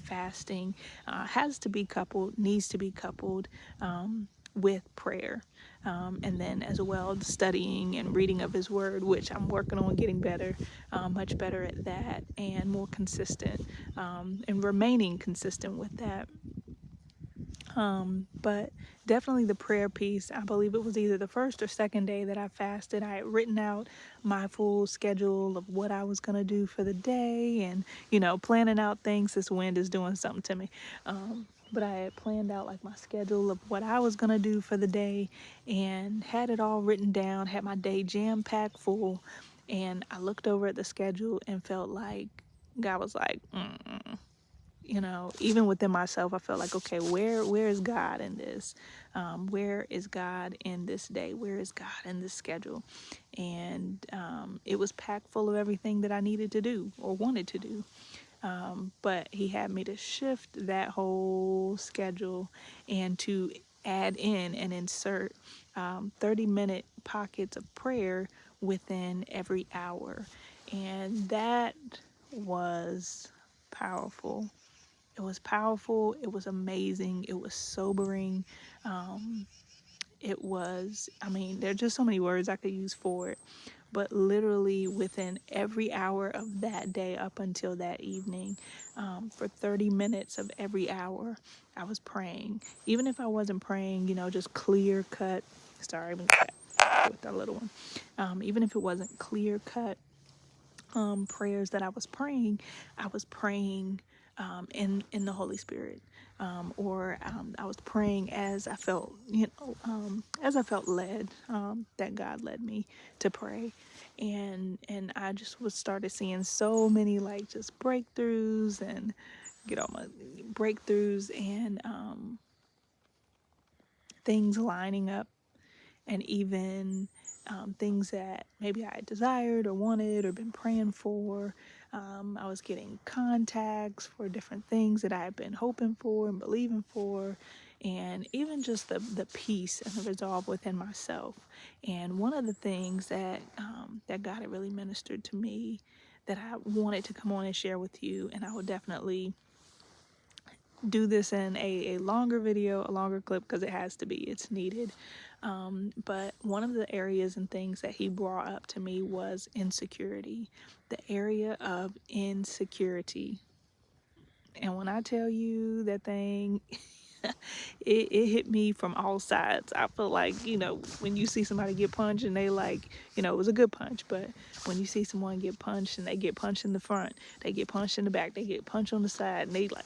fasting needs to be coupled with prayer. And then as well, studying and reading of his word, which I'm working on getting better, much better at that, and more consistent, and remaining consistent with that. But definitely the prayer piece. I believe it was either the first or second day that I fasted. I had written out my full schedule of what I was going to do for the day, and, planning out things. This wind is doing something to me. But I had planned out like my schedule of what I was going to do for the day and had it all written down, had my day jam packed full. And I looked over at the schedule and felt like God was like, even within myself, I felt like, okay, where is God in this? Where is God in this day? Where is God in this schedule? And it was packed full of everything that I needed to do or wanted to do. But he had me to shift that whole schedule and to add in and insert 30-minute pockets of prayer within every hour. And that was powerful. It was powerful. It was amazing. It was sobering. There are just so many words I could use for it. But literally within every hour of that day up until that evening, for 30 minutes of every hour, I was praying. Even if I wasn't praying, just clear cut. Sorry, I'm with that little one. Even if it wasn't clear cut prayers that I was praying in the Holy Spirit, or I was praying as I felt, led, that God led me to pray, and I just started seeing so many like just breakthroughs and and things lining up, and even things that maybe I had desired or wanted or been praying for. I was getting contacts for different things that I had been hoping for and believing for, and even just the peace and the resolve within myself. And one of the things that God had really ministered to me that I wanted to come on and share with you, and I will definitely do this in a longer video, a longer clip, because it has to be, it's needed. But one of the areas and things that he brought up to me was insecurity, the area of insecurity. And when I tell you that thing, it hit me from all sides. I feel like, when you see somebody get punched and they like, it was a good punch, but when you see someone get punched and they get punched in the front, they get punched in the back, they get punched on the side, and they like